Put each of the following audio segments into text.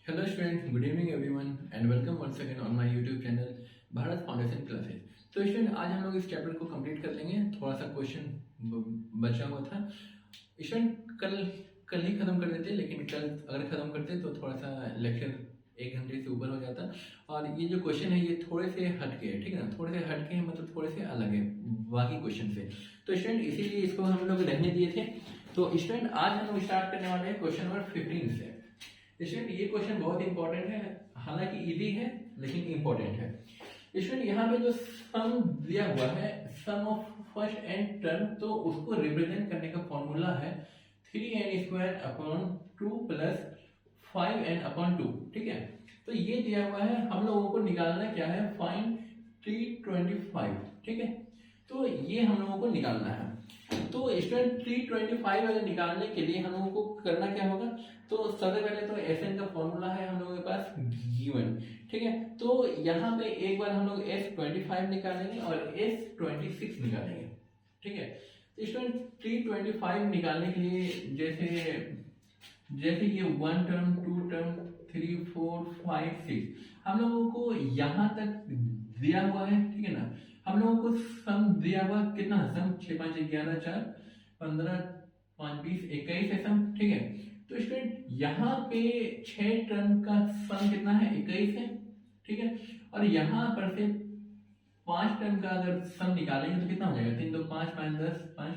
Hello students, good evening everyone and welcome once again on my YouTube channel Bharat foundation classes. तो student आज हम लोग इस chapter को कंप्लीट कर लेंगे। थोड़ा सा क्वेश्चन बचा हुआ था स्टूडेंट, कल कल ही खत्म कर देते, लेकिन कल अगर खत्म करते तो थोड़ा सा लेक्चर 1 घंटे से ऊपर हो जाता। और ये जो क्वेश्चन है ये थोड़े से हटके है, ठीक है ना, थोड़े से हटके हैं, मतलब थोड़े से अलग है बाकी क्वेश्चन से। तो स्टूडेंट इसीलिए इसको हम लोग रहने दिए थे। तो स्टूडेंट आज हम लोग स्टार्ट करने वाले हैं क्वेश्चन नंबर 15 से। स्टूडेंट ये क्वेश्चन बहुत इंपॉर्टेंट है, हालांकि इजी है लेकिन इंपॉर्टेंट है। स्टूडेंट यहाँ पे जो सम दिया हुआ है, sum of first and term, तो उसको रिप्रेजेंट करने का फॉर्मूला है 3n² upon 2 plus 5n upon 2, ठीक है। तो ये दिया हुआ है, हम लोगों को निकालना क्या है, फाइंड 325, ठीक है। तो ये हम लोगों को निकालना है। तो स्टूडेंट 325 अगर निकालने के लिए हम लोगों को करना क्या होगा, तो सबसे पहले तो Sn का फॉर्मूला है हम लोगों के पास गिवन, ठीक है। तो यहाँ पे एक बार हम लोग S25 निकालेंगे और S26 निकालेंगे, ठीक है। तो स्टूडेंट 325 निकालने के लिए जैसे जैसे ये 1 टर्म 2 टर्म 3 4 5 6 हम लोगों को यहाँ तक दिया हुआ है, ठीक है ना। हम लोगों को सम दिया हुआ कितना है, सम 6 5 11 4 15 5 20 21 है सम, ठीक है। तो स्टूडेंट यहाँ पे 6 टर्म का सम कितना है, 21 है, ठीक है। और यहाँ पर से 5 टर्म का अगर सम निकालेंगे तो कितना हो जाएगा, 3 2 5 5 10 5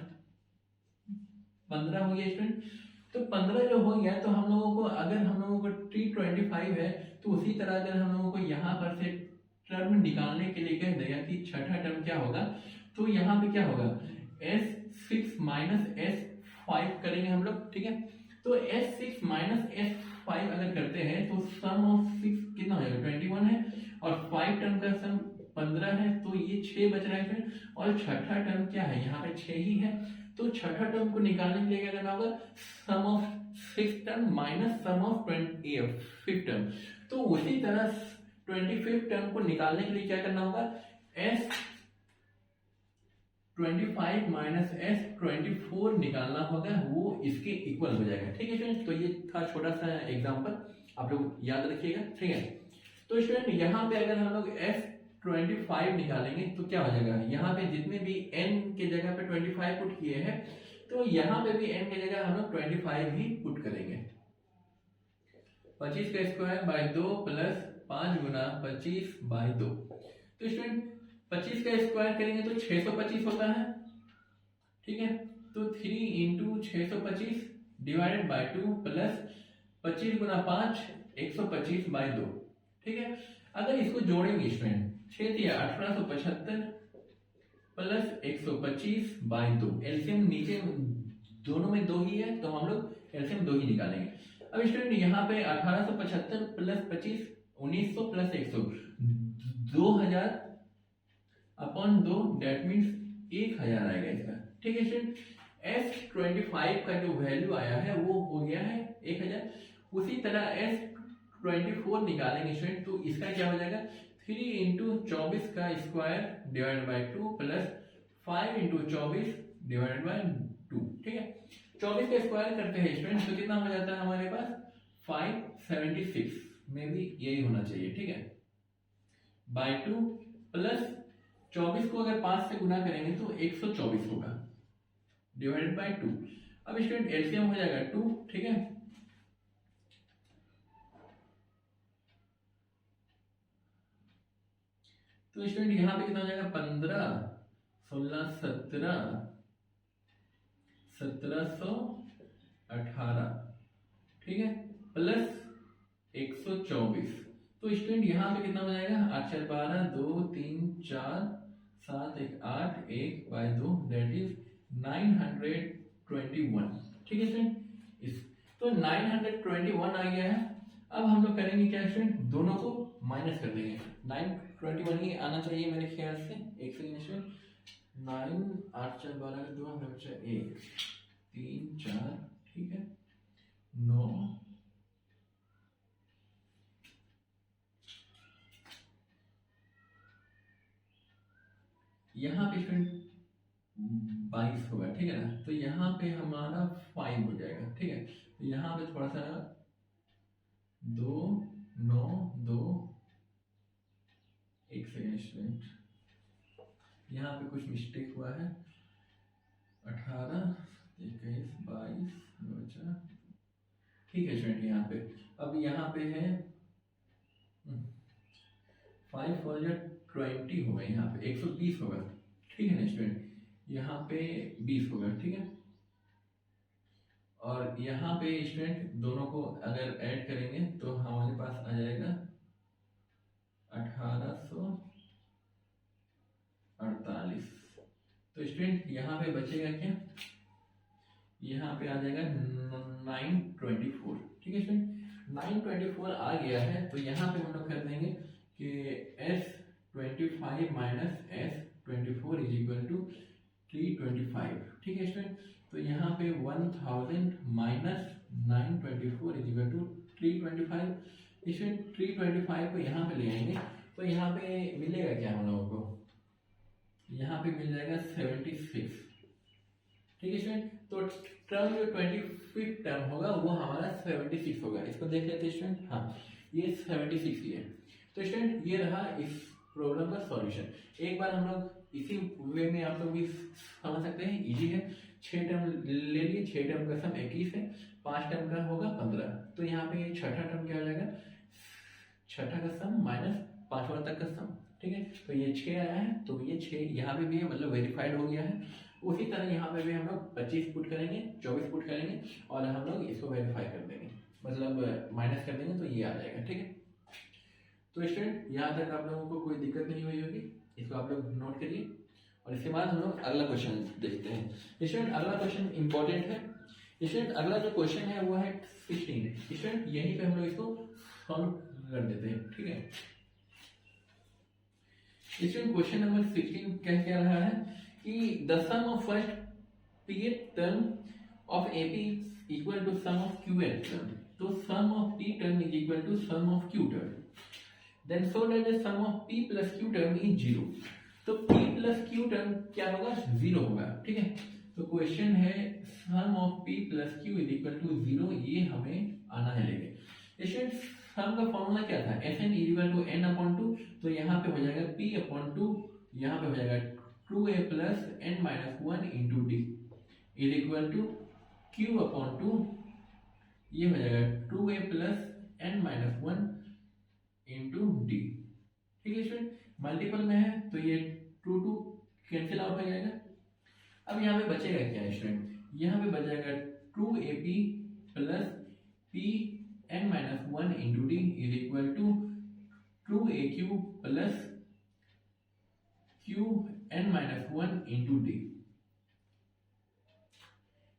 15 हो गया स्टूडेंट। तो 15 जो हो गया, तो हम लोगों को अगर हम लोगों को T25 है, तो उसी तरह अगर हम लोगों को यहाँ पर से टर्म निकालने के लिए कह देगा कि छठा टर्म क्या होगा, तो यहाँ पे क्या होगा, S6 माइनस S5 करेंगे हम लोग, ठीक है। तो S6 माइनस S5 अगर करते हैं तो सम ऑफ 6 कितना हो जाएगा, 21 है, और 5 टर्म का सम 15 है, तो ये 6 बच रहा है। और छठा टर्म क्या है, यहाँ पे 6 ही है। तो छठा टर्म को निकालने के लिए क्या करना होगा, sum of 6 term minus sum of 5 term. तो उसी तरह 25 टर्म को निकालने के लिए क्या करना होगा, S25 माइनस S24 निकालना होगा, वो इसके इक्वल हो जाएगा, ठीक है स्टूडेंट। तो ये था छोटा सा एग्जांपल, आप लोग याद रखिएगा, ठीक है। तो स्टूडेंट यहाँ पे अगर हम लोग S25 निकालेंगे तो क्या हो जाएगा, यहाँ पे जितने भी n के जगह पे 25 पुट किए हैं, तो यहाँ पे भी n के जगह हम लोग 25 ही पुट करेंगे। 25 का स्क्वायर बाय 2 प्लस 5 गुना 25 बाय 2। तो स्टूडेंट 25 का स्क्वायर करेंगे तो 625 होता है, ठीक है। तो 3 इंटू 625 डिवाइडेड बाय 2 प्लस 25 गुना 5 125 बाय 2, ठीक है। अगर इसको जोड़ेंगे स्टूडेंट, 6 दिया 1875 प्लस 125 बाय 2, एलसीएम नीचे दोनों में 2 ही है, तो हम लोग एलसीएम 2 ही निकालेंगे। अब स्टूडेंट यहाँ पे 1875 plus 25 1900 plus 100 2000 upon 2, that means 1000 आएगा इसका, ठीक है स्टूडेंट। S25 का जो वैल्यू आया है वो हो गया है 1000। उसी तरह S24 निकालेंगे स्टूडेंट, तो इसका क्या हो जाएगा, 3 इंटू 24 का square divide by 2 plus 5 into 24 divide by 2, ठीक है। 24 का स्क्वायर करते हैं स्टूडेंट, तो कितना हो जाता है हमारे पास 576, में भी यही होना चाहिए, ठीक है, बाई 2 प्लस 24 को अगर 5 से गुना करेंगे तो 124 होगा डिवाइडेड बाई 2। अब स्टूडेंट एलसीएम हो जाएगा 2, ठीक है। तो स्टूडेंट यहाँ पे कितना हो जाएगा, 15 16 17 1718, ठीक है, प्लस 124। तो स्टूडेंट यहाँ पे कितना हो जाएगा, 8 4 12 2 3 4 7 1 8 1 बाय 2, दैट इज 921, ठीक है स्टूडेंट। इस तो 921 आ गया है। अब हम लोग करेंगे क्या स्टूडेंट, दोनों को माइनस कर देंगे। 921 ही आना चाहिए मेरे ख्याल से, एक सेकेंड स्टूडेंट। 9 8 4 12 2 हमें बचा 1 3 4, ठीक है, 9 यहाँ पे स्टूडेंट 22 होगा, ठीक है ना। तो यहाँ पे हमारा 5 हो जाएगा, ठीक है। तो यहाँ पे थोड़ा सा 2 स्टूडेंट, यहाँ पे कुछ मिस्टेक हुआ है। 18, 21, 22 बचा, ठीक है स्टूडेंट। यहाँ पे अब यहाँ पे है 5 और 20 होगा, यहाँ पे 130 होगा, ठीक है ना स्टूडेंट। यहाँ पे 20 होगा, ठीक है। और यहाँ पे स्टूडेंट दोनों को अगर ऐड करेंगे तो हमारे पास आ जाएगा 1848। तो स्टूडेंट यहाँ पे बचेगा क्या, यहाँ पे आ जाएगा 924, ठीक है स्टूडेंट। 924 आ गया है तो यहाँ पे हम लोग कर देंगे कि S25 minus S24 is equal to 325, ठीक है स्टूडेंट। तो यहाँ पे 1000 minus 924 is equal to 325। Student 325 को यहाँ पे ले आएंगे तो यहाँ पे मिलेगा क्या हम लोगों को, यहाँ पे मिल जाएगा 76, ठीक है स्टूडेंट। तो टर्म जो 25 टर्म होगा वो हमारा 76 होगा। इसको देख लेते हैं स्टूडेंट, हाँ ये 76 ही है। तो स्टूडेंट ये रहा इस प्रॉब्लम का सॉल्यूशन। एक बार हम लोग इसी वे में आप लोग भी समझ सकते हैं, इजी है। 6 टर्म ले लिए, 6 टर्म का सम 21 है, 5 टर्म का होगा 15। तो यहाँ पे छठा टर्म क्या हो जाएगा, छठा का सम माइनस 5वां तक का सम, ठीक है। तो ये 6 आया है तो ये 6 यहाँ पे भी है, मतलब वेरीफाइड हो गया है। उसी तरह यहाँ पे भी हम लोग 25 पुट करेंगे, 24 पुट करेंगे और हम लोग इसको वेरीफाई कर देंगे, मतलब माइनस कर देंगे तो ये आ जाएगा, ठीक है। तो स्टूडेंट यहाँ तक आप लोगों को कोई दिक्कत नहीं हुई होगी, इसको आप लोग नोट करिए। और इसके बाद हम लोग अगला क्वेश्चन देखते हैं। स्टूडेंट अगला क्वेश्चन इंपॉर्टेंट है। स्टूडेंट अगला जो क्वेश्चन है वो है 16। स्टूडेंट यहीं पे हम लोग इसको सॉल्व कर देते हैं, ठीक है। स्टूडेंट क्वेश्चन नंबर 16 क्या कह रहा है कि the sum of first pth term of AP equal to sum of qth term. तो sum of p term is equal to sum of q term, then so that the sum of p plus q term is 0। तो p plus q term क्या होगा, 0 होगा, ठीक है। तो question है sum of p plus q is equal to 0, ये हमें आना है लेके। स्टूडेंट सम का फॉर्मूला क्या था, Sn is equal to n upon 2। तो यहाँ पे हो जाएगा p अपॉन 2, यहाँ पे हो जाएगा 2a plus n minus 1 into d is equal to q upon 2, ये हो जाएगा 2a plus n minus 1 into d, ठीक है स्टूडेंट। मल्टीपल में है तो ये 2 2 कैंसिल आउट हो जाएगा। अब यहाँ पे बचेगा क्या स्टूडेंट, यहाँ पे बच जाएगा 2ap plus p n minus 1 into d is equal to 2aq plus q n minus 1 into d,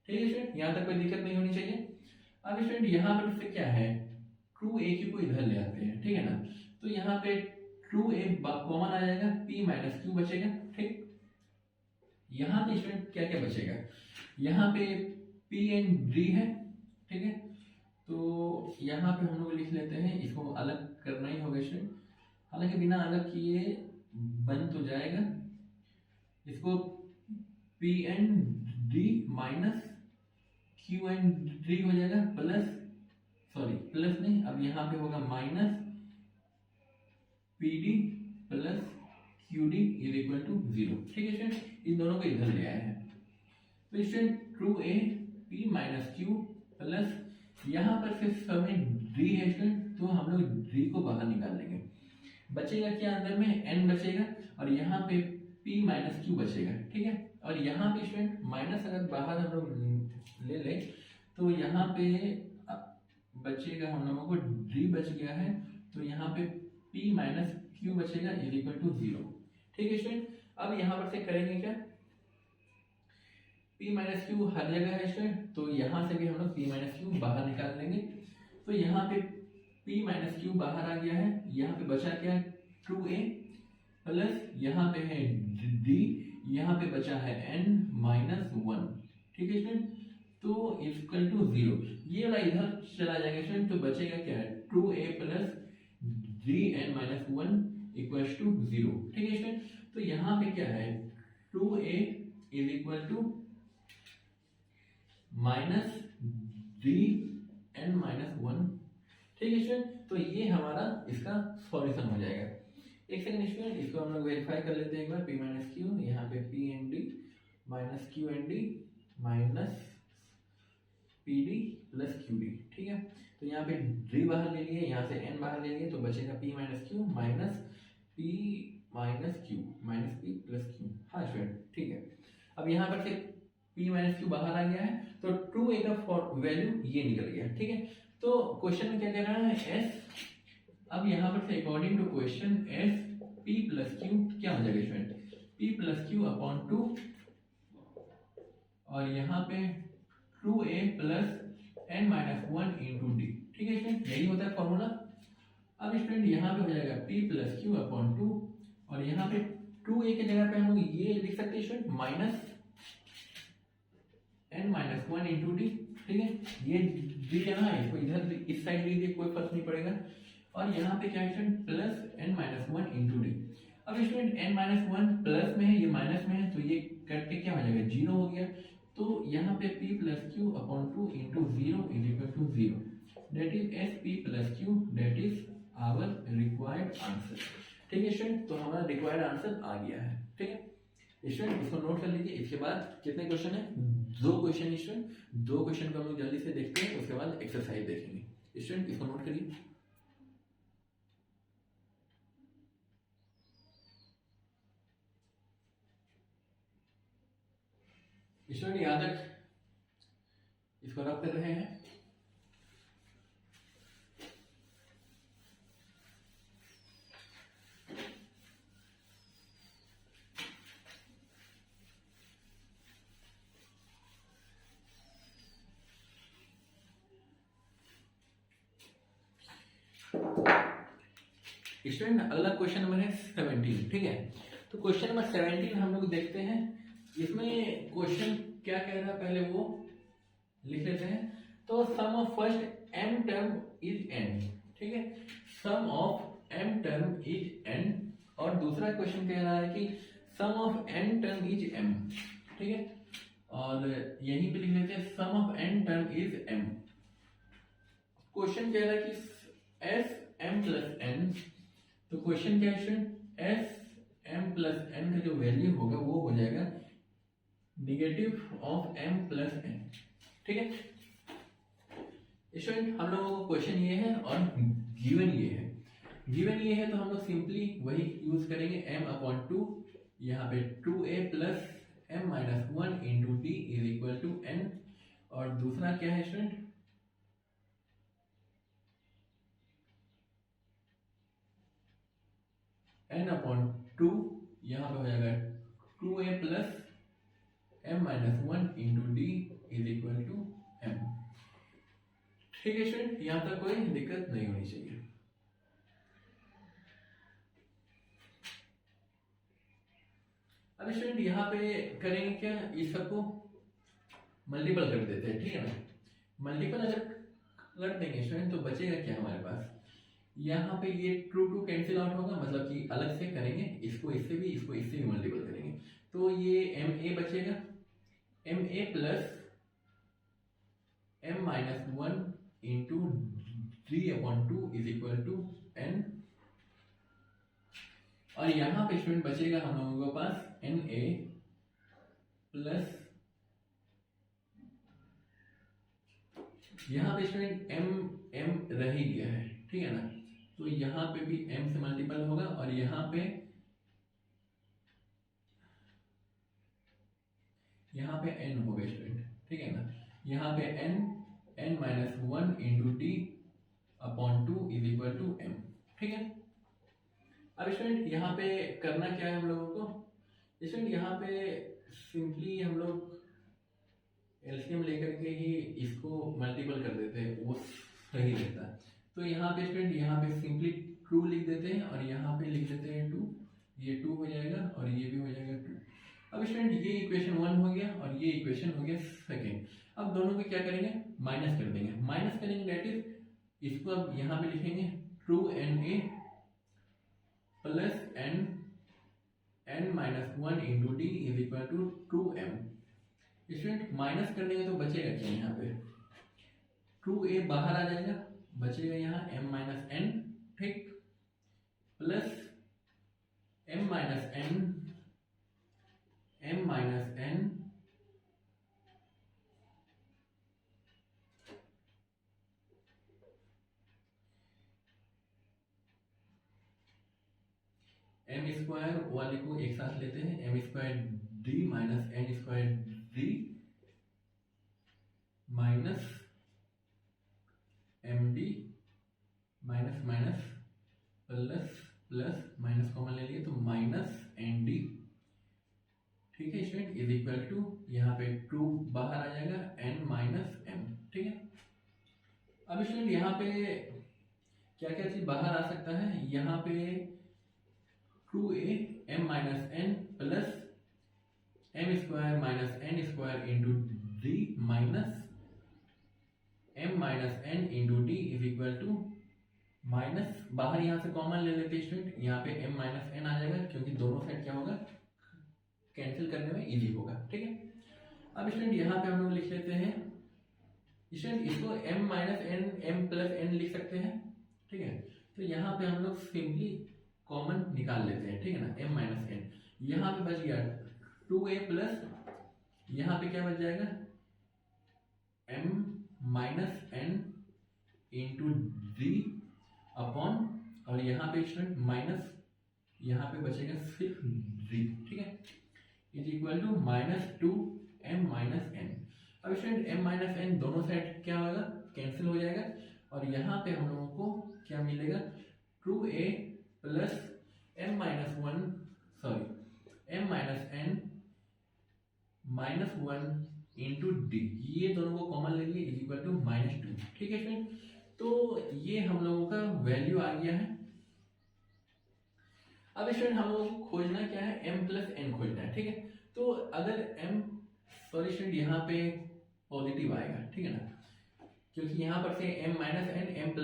ठीक है स्टूडेंट। यहाँ तक कोई दिक्कत नहीं होनी चाहिए। अब स्टूडेंट यहाँ पर फिर क्या है, 2aq को इधर ले आते हैं, ठीक है ना। तो यहाँ पे 2a कॉमन आ जाएगा, p माइनस q बचेगा, ठीक। यहाँ पे स्टूडेंट क्या क्या बचेगा, यहाँ पे p एंड d है, ठीक है। तो यहाँ पे हम लोग लिख लेते हैं, इसको अलग करना ही होगा स्टूडेंट, हालांकि बिना अलग किए बन तो जाएगा। इसको p and d minus q and d हो जाएगा प्लस, सॉरी प्लस नहीं, अब यहाँ पे होगा minus pd plus qd is equal to 0, ठीक है स्टूडेंट। इन दोनों को इधर ले आए हैं तो student 2a p minus q plus यहाँ पर फिर समय d है स्टूडेंट, तो हम लोग d को बाहर निकाल लेंगे। बचेगा क्या, अंदर में n बचेगा और यहाँ पे p माइनस q बचेगा, ठीक है। और यहाँ पे स्टूडेंट माइनस अगर बाहर हम लोग ले लें तो यहाँ पे बचेगा, हम लोगों को d बच गया है, तो यहाँ पे p माइनस q बचेगा इज इक्वल टू 0, ठीक है स्टूडेंट। अब यहाँ पर से करेंगे क्या, p माइनस q हर जगह है स्टूडेंट, तो यहाँ से भी हम लोग p माइनस q बाहर निकाल लेंगे। तो यहाँ पे p माइनस q बाहर आ गया है, यहाँ पे बचा क्या 2a प्लस यहाँ पे है d, यहाँ पे बचा है n माइनस 1, ठीक है स्टूडेंट। तो इक्वल टू 0, ये वाला इधर चला जाएगा स्टूडेंट, तो बचेगा क्या है 2a plus dn minus 1 equal to 0, ठीक है स्टूडेंट। तो यहाँ पे क्या है 2a is equal to minus dn minus 1, ठीक है स्टूडेंट। तो ये हमारा इसका सॉल्यूशन हो जाएगा। एक सेकंड स्टूडेंट, इसको हम लोग वेरीफाई कर लेते हैं एक बार। पी माइनस क्यू, यहाँ पे p n d minus q n d minus p d plus q d, ठीक है। तो यहाँ पे डी बाहर ले लिए, यहाँ से एन बाहर ले लिए, तो बचेगा P minus Q minus P minus Q minus P plus Q. हाँ स्टूडेंट, ठीक है। अब यहाँ पर से पी माइनस क्यू बाहर आ गया है, तो ट्रू ए का वैल्यू ये निकल गया, ठीक है। तो क्वेश्चन में क्या कह रहा है, एस। अब यहाँ पर से according to question s p plus q क्या हो जाएगा student, p plus q upon 2 और यहाँ पे 2a plus n minus 1 into d, ठीक है स्टूडेंट, यही होता है फॉर्मूला। अब स्टूडेंट यहाँ पे हो जाएगा p प्लस क्यू अपॉन 2 और यहाँ पे 2a की जगह पे हम लोग ये लिख सकते हैं student minus n minus 1 into d, ठीक है। ये डी यहाँ है, इसको इधर इस साइड लीजिए, कोई फर्क नहीं पड़ेगा। और यहाँ पे क्या है student, plus n minus 1 into d. अब स्टूडेंट एन माइनस 1 प्लस में है, ये माइनस में है, तो ये कट के क्या हो जाएगा, जीरो हो गया। तो यहाँ पे p plus q upon 2 into 0 is equal to 0, that is s p plus q, that is our required answer, ठीक है स्टूडेंट। तो हमारा रिक्वायर्ड आंसर आ गया है, ठीक है स्टूडेंट, इसको नोट कर लीजिए। इसके बाद कितने क्वेश्चन है, 2 क्वेश्चन स्टूडेंट, 2 क्वेश्चन को हम लोग जल्दी से देखते हैं, उसके बाद एक्सरसाइज देखेंगे। स्टूडेंट इसको नोट करिए। स्टूडेंट यहाँ तक इसको रब कर रहे हैं। स्टूडेंट अगला क्वेश्चन नंबर है 17, ठीक है। तो क्वेश्चन नंबर 17 हम लोग देखते हैं। इसमें क्वेश्चन क्या कह रहा है पहले वो लिख लेते हैं। तो sum of first m term is n, ठीक है, sum of m term is n। और दूसरा क्वेश्चन कह रहा है कि sum of n term is m, ठीक है। और यहीं पे लिख लेते हैं sum of n term is m। Question कह रहा है कि s m प्लस n, तो क्वेश्चन क्या है, एस एम प्लस एन का जो वैल्यू होगा वो हो जाएगा negative of m plus n, ठीक है स्टूडेंट। हम लोगों को क्वेश्चन ये है और गिवन ये है। गिवन ये है तो हम लोग सिंपली वही यूज करेंगे, m अपॉन 2, यहाँ पे 2a plus m minus 1 into d is equal to n। और दूसरा क्या है स्टूडेंट, n अपॉन 2, यहाँ पे हो जाएगा 2a plus m minus 1 into d is equal to m, ठीक है स्टूडेंट। यहाँ तक कोई दिक्कत नहीं होनी चाहिए। अब स्टूडेंट यहाँ पे करेंगे क्या, इस सबको मल्टीपल कर देते हैं, ठीक है ना। मल्टीपल अगर कर देंगे स्टूडेंट तो बचेगा क्या हमारे पास, यहाँ पे ये ट्रू टू कैंसिल आउट होगा, मतलब कि अलग से करेंगे, इसको इससे भी इसको इससे भी मल्टीपल करेंगे, तो ये एम ए बचेगा, m a plus m minus 1 into 3 upon 2 is equal to n. और यहाँ पे स्टूडेंट बचेगा हम लोगों के पास एन ए प्लस, यहाँ पे स्टूडेंट एम एम रह ही गया है, ठीक है ना, तो यहाँ पे भी m से मल्टीपल होगा और यहाँ पे n होगा स्टूडेंट, ठीक है ना। यहाँ पे n minus 1 into t upon 2 is equal to m, ठीक है। अब स्टूडेंट यहाँ पे करना क्या है हम लोगों को, स्टूडेंट यहाँ पे सिंपली हम लोग एलसीएम लेकर के ही इसको मल्टीपल कर देते हैं, वो सही रहता है। तो यहाँ पे स्टूडेंट यहाँ पे सिंपली ट्रू लिख देते हैं और यहाँ पे लिख देते हैं 2, ये 2 हो जाएगा और ये भी हो जाएगा 2। अब स्टूडेंट ये इक्वेशन 1 हो गया और ये इक्वेशन हो गया सेकेंड। अब दोनों को क्या करेंगे, माइनस कर देंगे, माइनस करेंगे दैट इज इसको अब यहाँ पे लिखेंगे true n a plus n minus 1 into d is equal to 2m। Student minus कर देंगे तो बचेगा क्या, यहाँ पे 2a बाहर आ जाएगा, बचेगा यहाँ m माइनस n, ठीक, plus m minus n m square वाले को एक साथ लेते हैं, m square d minus n square d minus md minus minus plus plus minus common ले लिए तो माइनस nd, ठीक है स्टूडेंट, इज इक्वल टू यहाँ पे 2 बाहर आ जाएगा n माइनस m, ठीक है। अब स्टूडेंट यहाँ पे क्या क्या चीज बाहर आ सकता है, यहाँ पे 2a m minus n plus m square minus n square into d minus m minus n into d is equal to minus, बाहर यहाँ से कॉमन ले लेते स्टूडेंट, यहाँ पे m माइनस n आ जाएगा क्योंकि दोनों साइड क्या होगा, कैंसिल करने में इजी होगा, ठीक है। अब स्टूडेंट यहाँ पे हम लोग लिख लेते हैं स्टूडेंट, इसको m minus n m plus n लिख सकते हैं, ठीक है। तो यहाँ पे हम लोग सिंपली कॉमन निकाल लेते हैं, ठीक है ना, m माइनस n, यहाँ पे बच गया 2a प्लस, यहाँ पे क्या बच जाएगा m minus n into d upon, और यहाँ पे स्टूडेंट माइनस, यहाँ पे बचेगा सिर्फ d, ठीक है, is equal to minus 2m minus n। अब स्टूडेंट m माइनस n दोनों साइड क्या होगा, कैंसिल हो जाएगा, और यहाँ पे हम लोगों को क्या मिलेगा 2a plus m minus 1 sorry m minus n minus 1 into D, ये दोनों को कॉमन ले लिए इज इक्वल टू माइनस 2, ठीक है स्टूडेंट। तो ये हम लोगों का वैल्यू आ गया है। अब स्टूडेंट हम लोगों को खोजना क्या है, m प्लस n खोजना है, ठीक है। तो अगर m सॉरी स्टूडेंट यहाँ पे पॉजिटिव आएगा, ठीक है ना, क्योंकि यहाँ पर से m minus n m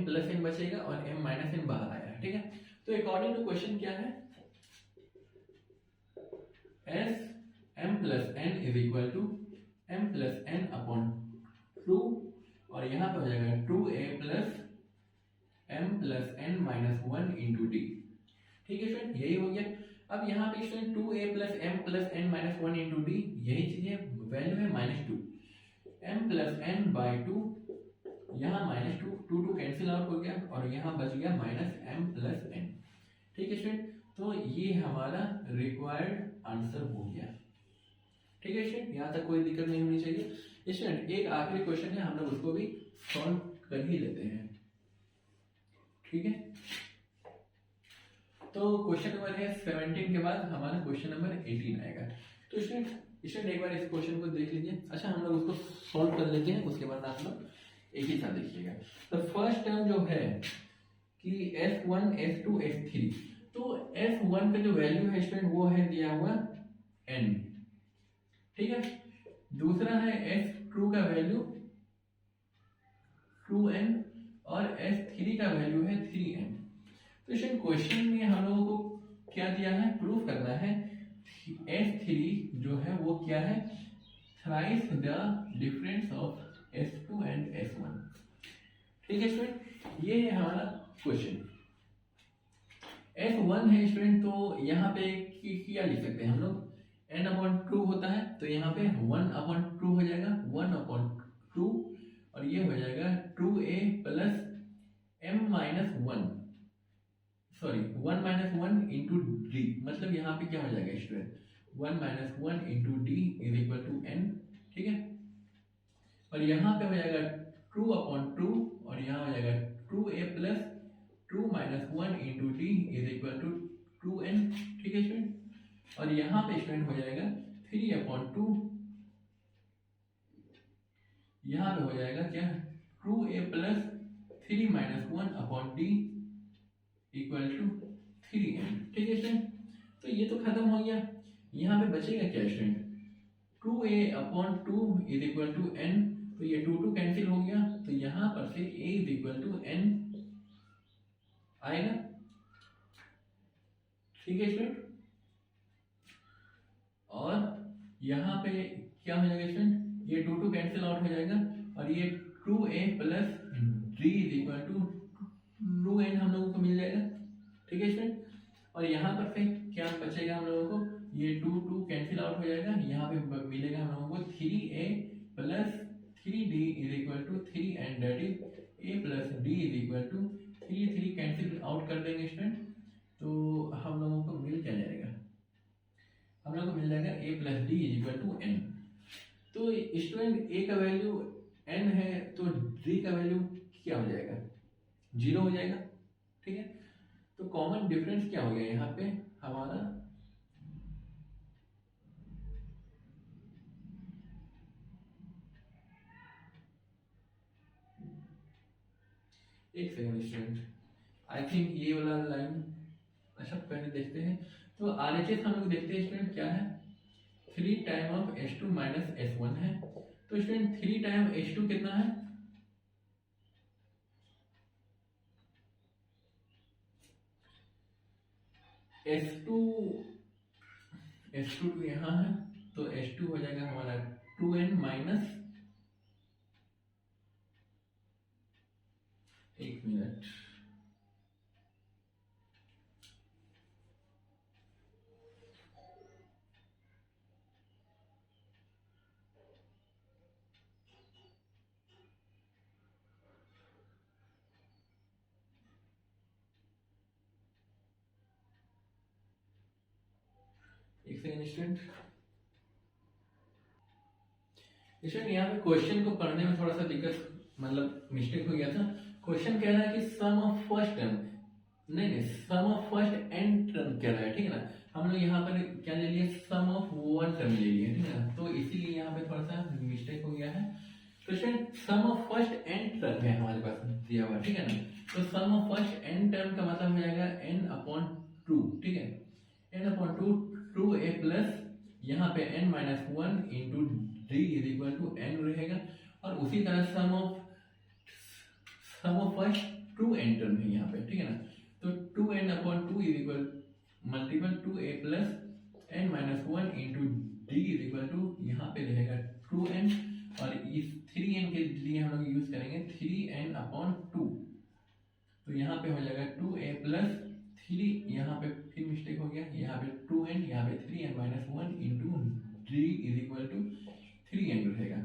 plus n बचेगा और m माइनस n बाहर आया, ठीक है। तो अकॉर्डिंग टू क्वेश्चन क्या है, s m plus n is equal to m plus n upon 2, और यहाँ पे हो जाएगा 2a plus m plus n minus 1 into d, ठीक है स्टूडेंट, यही हो गया। अब यहाँ पे student 2a plus m plus n minus 1 into d, यही चीज है, वैल्यू है minus 2, m plus n by 2, यहाँ माइनस 2 कैंसिल आउट हो गया, और यहाँ बच गया माइनस m प्लस n, ठीक है स्टूडेंट। तो ये हमारा रिक्वायर्ड आंसर हो गया, ठीक है स्टूडेंट, यहाँ तक कोई दिक्कत नहीं होनी चाहिए। स्टूडेंट एक आखिरी क्वेश्चन है, हम लोग उसको भी सॉल्व कर ही लेते हैं, ठीक है। तो क्वेश्चन नंबर है 17 के बाद हमारा क्वेश्चन नंबर 18 आएगा। तो स्टूडेंट एक बार इस क्वेश्चन को देख लीजिए। अच्छा, हम लोग उसको सॉल्व कर लेते हैं, उसके बाद आप लोग एक ही साथ देखिएगा। तो फर्स्ट टर्म जो है कि S1 S2 S3, तो S1 का जो वैल्यू है स्टूडेंट वो है दिया हुआ n, ठीक है। दूसरा है S2 का वैल्यू 2n और S3 का वैल्यू है 3n। तो इस क्वेश्चन में हम लोगों को क्या दिया है, प्रूफ करना है S3 जो है वो क्या है, thrice the difference of S2 and S1, ठीक है स्टूडेंट। ये है हमारा क्वेश्चन। S1 है स्टूडेंट, तो यहाँ पे क्या लिख सकते हैं हम लोग, n अपॉन 2 होता है, तो यहाँ पे 1 अपॉन 2 हो जाएगा, 1 अपॉन 2, और ये हो जाएगा 2a plus m minus 1 sorry 1 minus 1 into d, मतलब यहाँ पे क्या हो जाएगा student 1 minus 1 into d is equal to n, ठीक है। और यहाँ पे हो जाएगा 2 अपॉन 2, और यहाँ हो जाएगा 2a plus 2 minus 1 into d is equal to 2n, ठीक है स्टूडेंट। और यहाँ पे स्टूडेंट हो जाएगा 3 अपॉन 2, यहाँ पे हो जाएगा क्या 2a plus 3 minus 1 upon d equal to 3n, ठीक है स्टूडेंट। तो ये तो खत्म हो गया, यहाँ पे बचेगा क्या student 2a upon 2 is equal to n, तो ये 2 कैंसिल हो गया, तो यहाँ पर से a is equal to n आएगा, ठीक है स्टूडेंट। और यहाँ पे क्या हो जाएगा स्टूडेंट, ये 2 कैंसिल आउट हो जाएगा, और ये 2a plus d is equal to 2n हम लोगों को मिल जाएगा, ठीक है स्टूडेंट। और यहाँ पर से d is equal to 3 cancel out कर देंगे स्टूडेंट, तो हम लोगों को मिल क्या जाएगा, हम लोगों को मिल जाएगा a plus d is equal to n। तो स्टूडेंट a का वैल्यू n है तो d का वैल्यू क्या हो जाएगा, 0 हो जाएगा। ठीक है, तो कॉमन डिफरेंस क्या हो गया यहाँ पे हमारा, एक सेकंड स्टूडेंट, आई थिंक ये वाला लाइन, अच्छा पहले देखते हैं। तो RHS हम लोग देखते हैं स्टूडेंट क्या है, 3 time of H2 minus S1 है। तो स्टूडेंट 3 टाइम H2 कितना है, H2 यहाँ है तो H2 हो जाएगा हमारा 2n माइनस, एक मिनट, एक सेकंड स्टूडेंट। स्टूडेंट यहाँ पे क्वेश्चन को पढ़ने में थोड़ा सा दिक्कत, मतलब मिस्टेक हो गया था। क्वेश्चन कह रहा है कि सम ऑफ फर्स्ट टर्म, नहीं सम ऑफ फर्स्ट एंड टर्म कह रहा है, ठीक है ना। हम लोग यहाँ पर क्या ले लिए, सम ऑफ वन टर्म ले लिए, ठीक है ना, तो इसीलिए यहाँ पे थोड़ा सा मिस्टेक हो गया है। तो student sum of first and term है हमारे पास दिया हुआ, ठीक है ना। तो sum of first and term का मतलब हो जाएगा n/2, ठीक है, n/2 2a प्लस यहाँ पे n minus 1 into d is equal to n रहेगा। और उसी तरह सम ऑफ फर्स्ट 2n टर्म है यहाँ पे, ठीक है ना। तो 2n/2 is equal multiple 2a plus n minus 1 into d is equal to यहाँ पे रहेगा 2n, और इस 3n के लिए हम लोग यूज करेंगे 3n/2। तो यहाँ पे हो जाएगा 2a प्लस 3, यहाँ पे फिर मिस्टेक हो गया, यहाँ पे 2n, यहाँ पे 3n minus 1 into d is equal to 3n रहेगा,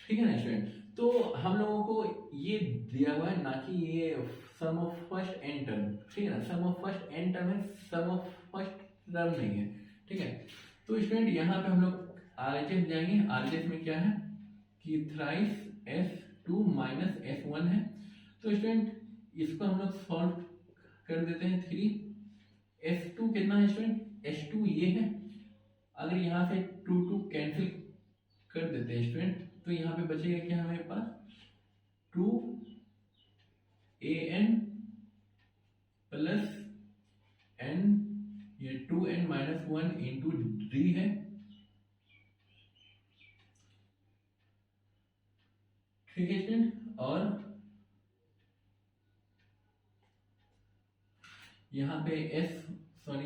ठीक है ना स्टूडेंट। तो हम लोगों को ये दिया हुआ है, ना कि ये सम ऑफ फर्स्ट एन टर्म, ठीक है ना, सम ऑफ फर्स्ट एन टर्म है, सम ऑफ फर्स्ट टर्म नहीं है, ठीक है। तो स्टूडेंट यहाँ पे हम लोग RHS जाएंगे, RHS में क्या है कि थ्राइस S2 माइनस S1 है। तो स्टूडेंट इसको हम लोग सॉल्व कर देते हैं। 3 S2 कितना है स्टूडेंट, H2 ये है, अगर यहाँ से 2 कैंसिल कर देते हैं स्टूडेंट, तो यहाँ पे बचेगा क्या हमारे पास, 2an प्लस n, ये 2n माइनस 1 इंटू डी है, ठीक है स्टूडेंट। और यहाँ पे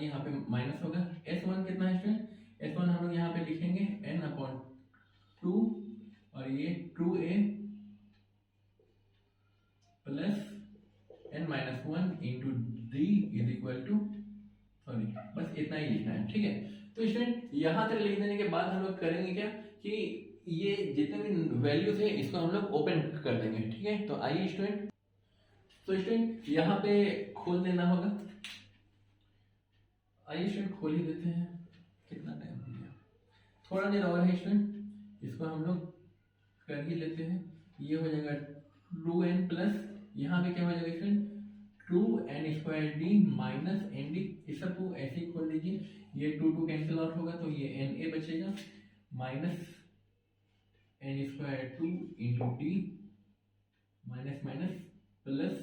यहाँ पे माइनस होगा, S1 कितना है स्टूडेंट, S1 हम लोग यहाँ पे लिखेंगे n/2, और ये 2a plus n minus 1 into d is equal to, sorry बस इतना ही लिखना है, ठीक है। तो स्टूडेंट यहाँ तक लिख देने के बाद हम लोग करेंगे क्या कि ये जितने भी वैल्यूज है इसको हम लोग ओपन कर देंगे, ठीक है। तो आइए स्टूडेंट, तो स्टूडेंट यहाँ पे खोल देना होगा, आइए स्टूडेंट खोल ही देते हैं, कितना टाइम हो गया, थोड़ा देर और है स्टूडेंट, इसको हम लोग कर ही लेते हैं। ये हो जाएगा 2n प्लस, यहाँ पे क्या हो जाएगा student, 2n² minus N D, इस सबको ऐसे ही खोल दीजिए, ये 2 कैंसिल आउट होगा तो ये na बचेगा minus n² into D minus minus plus,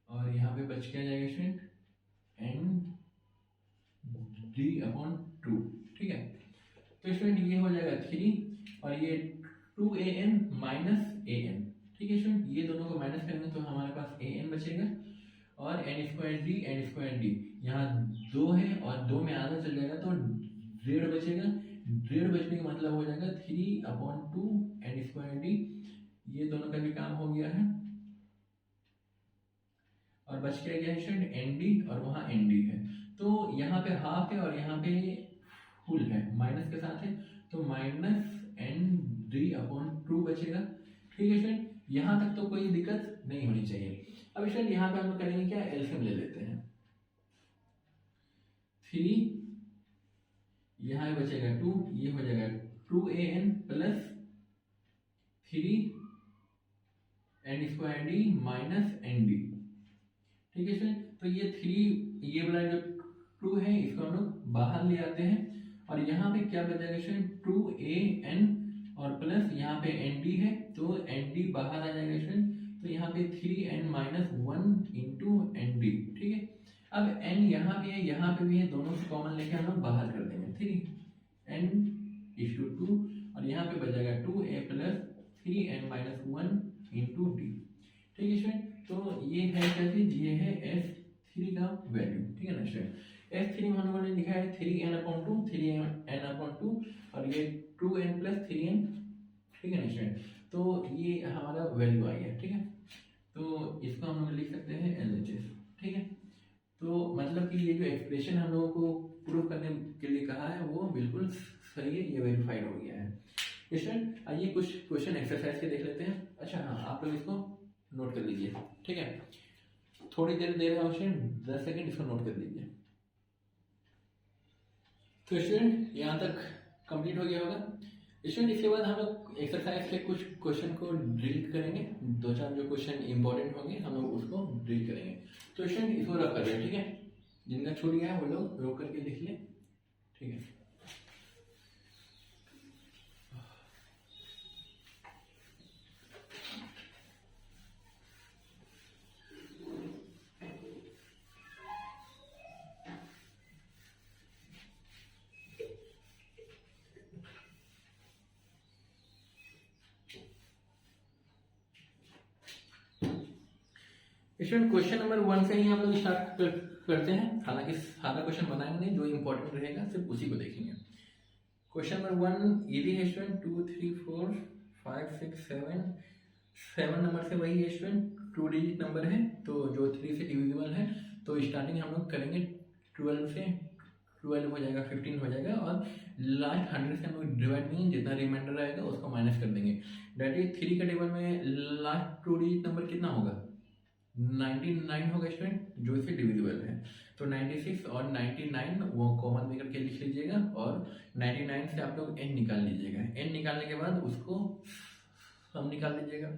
और यहाँ पे बच क्या जाएगा स्टूडेंट, n/2, ठीक है। तो स्टूडेंट ये हो जाएगा 3, और ये 2an माइनस an, ठीक है स्टूडेंट, ये दोनों को माइनस करेंगे तो हमारे पास an बचेगा, और n² यहाँ 2 है और 2 में आधा चल जाएगा तो 1.5 बचेगा, 1.5 बचने का मतलब हो जाएगा 3/2 n²d, ये दोनों का भी काम हो गया है, और बच क्या गया स्टूडेंट nd, और वहाँ nd है, तो यहाँ पे हाफ है और यहाँ पे फुल है, माइनस के साथ है, तो माइनस n/2 बचेगा, ठीक है स्टूडेंट। यहाँ तक तो कोई दिक्कत नहीं होनी चाहिए। अब स्टूडेंट यहाँ पे हम लोग करेंगे क्या, एलसीएम ले लेते हैं। 3 यहाँ बचेगा 2, ये हो जाएगा 2an plus 3n² d minus nd। ठीक है स्टूडेंट, तो ये 3 ये वाला जो 2 है इसको हम लोग बाहर ले आते हैं और यहाँ पे क्या बचेगा स्टूडेंट 2an और प्लस यहाँ पे nd है तो nd बाहर आ जाएगा स्टूडेंट, तो यहाँ पे 3n माइनस 1 इंटू nd। ठीक है, अब n यहाँ पे है यहाँ पे भी है, दोनों से कॉमन लेके हम लोग बाहर कर देंगे 3n/2 और यहाँ पे बचेगा 2a plus 3n minus 1 into d। ठीक है स्टूडेंट, तो ये है क्या चीज, ये है S3 का वैल्यू। ठीक है ना स्टूडेंट, S3 में हम लोगों ने लिखा है 3n/2 और ये 2n प्लस 3n। ठीक है ना स्टूडेंट, तो ये हमारा वैल्यू आई है। ठीक है, तो इसको हम लोग लिख सकते हैं LHS। ठीक है, तो मतलब कि ये जो एक्सप्रेशन हम लोगों को प्रूव करने के लिए कहा है वो बिल्कुल सही है, ये वेरीफाइड हो गया है। स्टूडेंट आइए कुछ क्वेश्चन एक्सरसाइज के देख लेते हैं। अच्छा हाँ, आप लोग इसको नोट कर लीजिए। ठीक है, थोड़ी देर दे रहा हूँ स्टूडेंट, 10 सेकेंड इसको नोट कर लीजिए। तो स्टूडेंट यहाँ तक कंप्लीट हो गया होगा। स्टूडेंट इसके बाद हम लोग एक्सरसाइज के कुछ क्वेश्चन को ड्रिल करेंगे, 2-4 जो क्वेश्चन इंपॉर्टेंट होंगे हम लोग उसको ड्रिल करेंगे। तो स्टूडेंट इसको रख कर लें। ठीक है, जिनका छूट गया है वो लोग रोक करके लिख लें। ठीक है, स्टूडेंट क्वेश्चन नंबर 1 से ही हम लोग स्टार्ट करते हैं। हालांकि सारा क्वेश्चन बनाएंगे नहीं, जो इंपॉर्टेंट रहेगा सिर्फ उसी को देखेंगे। क्वेश्चन नंबर 1 इजी है स्टूडेंट, 2 3 4 5 6 7 नंबर से वही है स्टूडेंट, 2 डिजिट नंबर है तो जो 3 से डिविजिबल है। तो स्टार्टिंग हम लोग करेंगे 12 से, 12 हो जाएगा 15 हो जाएगा और लास्ट 100 से हम लोग डिवाइड नहीं, जितना रिमाइंडर रहेगा उसको माइनस कर देंगे। डेट इज 3 के टेबल में लास्ट 2 डिजिट नंबर कितना होगा, 99 होगा स्टूडेंट, जो इससे डिविजिबल है। तो 96 और 99 वो कॉमन में करके लिख लीजिएगा और 99 से आप लोग n निकाल लीजिएगा। n निकालने के बाद उसको सम निकाल लीजिएगा।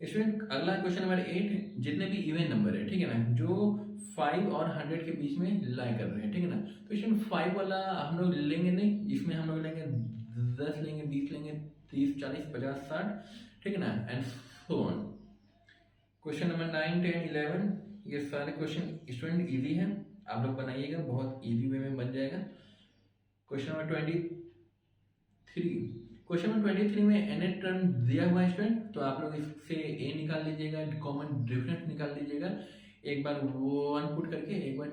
स्टूडेंट अगला क्वेश्चन नंबर 8, जितने भी इवन नंबर है, ठीक है ना, जो 5 और 100 के बीच में लाई कर रहे हैं, ठीक है ना। तो स्टूडेंट 5 वाला हम लोग लेंगे नहीं, इसमें हम लोग लेंगे 10 लेंगे, 20 लेंगे, 30 40 50 60, ठीक है ना, and so on. Question number 9 10 11 ये सारे क्वेश्चन स्टूडेंट इजी है, आप लोग बनाइएगा, बहुत इजी वे में बन जाएगा। क्वेश्चन नंबर 23 में n टर्म दिया हुआ है स्टूडेंट, तो आप लोग इससे a निकाल लीजिएगा, कॉमन डिफरेंस निकाल लीजिएगा, एक बार 1 पुट करके एक बार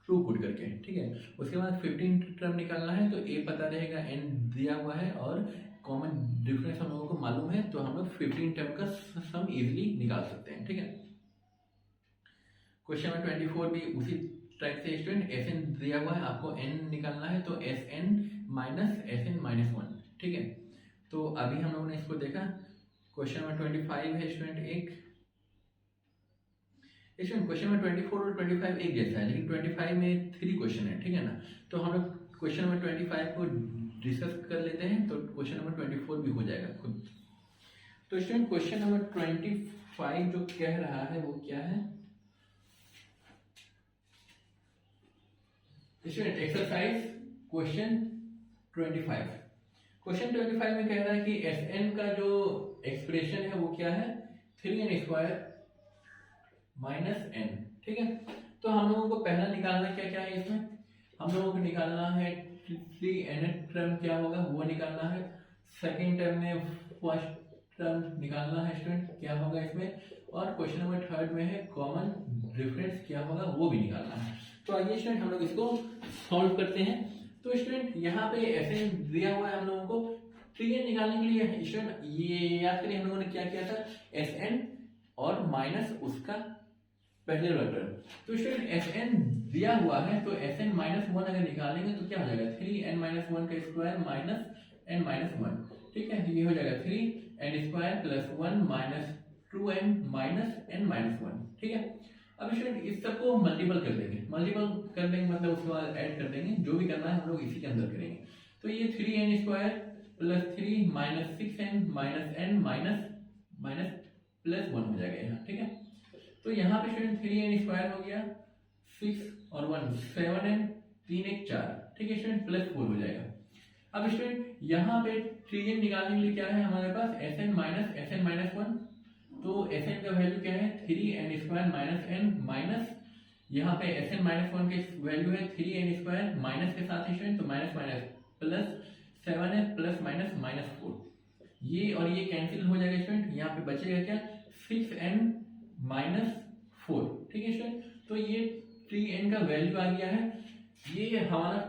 2 पुट करके, ठीक है। उसके बाद 15 टर्म निकालना है, तो a पता रहेगा, n दिया हुआ है और कॉमन डिफरेंस हम लोगों को मालूम है, तो हम लोग 15 टर्म का सम इजीली निकाल सकते हैं, ठीक है। क्वेश्चन नंबर 24 भी उसी टाइप से स्टूडेंट, Sn दिया हुआ है, आपको n निकालना है, तो Sn माइनस Sn माइनस 1, ठीक है। तो अभी हम लोगों ने इसको देखा। क्वेश्चन नंबर 25 है स्टूडेंट एक स्टूडेंट, क्वेश्चन नंबर 24 और 25 एक जैसा है, लेकिन 25 में 3 क्वेश्चन है, ठीक है ना। तो हम लोग क्वेश्चन नंबर 25 को डिस्कस कर लेते हैं, तो क्वेश्चन नंबर 24 भी हो जाएगा खुद। तो स्टूडेंट क्वेश्चन नंबर 25 जो कह रहा है वो क्या है स्टूडेंट, एक्सरसाइज क्वेश्चन 25। क्वेश्चन 25 में कह रहा है कि Sn का जो एक्सप्रेशन है वो क्या है, 3n² माइनस n, ठीक है। तो हम लोगों को पहला निकालना क्या क्या है इसमें, हम लोगों को निकालना है 3n टर्म क्या होगा वो निकालना है, सेकेंड टर्म में फर्स्ट टर्म निकालना है स्टूडेंट क्या होगा इसमें, और क्वेश्चन नंबर 3 में है कॉमन डिफरेंस क्या होगा वो भी निकालना है। तो आइए स्टूडेंट हम लोग इसको सॉल्व करते हैं। तो स्टूडेंट यहाँ पे Sn दिया हुआ है हम लोगों को, 3n निकालने के लिए स्टूडेंट ये याद करिए हम लोगों ने क्या किया था, Sn और माइनस उसका पहले वाला टर्म। तो स्टूडेंट Sn दिया हुआ है, तो Sn माइनस 1 अगर निकालेंगे तो क्या हो जाएगा, 3n माइनस 1 का स्क्वायर माइनस n माइनस 1, ठीक है। ये हो जाएगा 3 n² plus 1 minus 2n minus n minus 1। ठीक है, अब स्टूडेंट इस सबको मल्टीपल कर देंगे, मल्टीपल कर देंगे मतलब उसके बाद ऐड कर देंगे, जो भी करना है हम लोग इसी के अंदर करेंगे। तो ये 3n² plus 3 minus 6n minus n minus minus plus 1 हो जाएगा यहाँ। ठीक है, तो यहाँ पे स्टूडेंट 3n² हो गया, 6 और 1 7n, 3 1 4। ठीक है स्टूडेंट, प्लस 4 हो जाएगा। अब स्टूडेंट यहाँ पे 3n निकालने के लिए क्या है हमारे पास, sn माइनस 1। तो sn का वैल्यू क्या है, 3n² माइनस n माइनस यहाँ पे sn माइनस 1 के वैल्यू है 3n² माइनस के साथ स्टूडेंट, तो minus minus plus 7n plus minus minus 4। ये और ये कैंसिल हो जाएगा स्टूडेंट, यहाँ पे बचेगा क्या, 6n माइनस 4। ठीक है स्टूडेंट, तो ये 3n का वैल्यू आ गया है, ये हमारा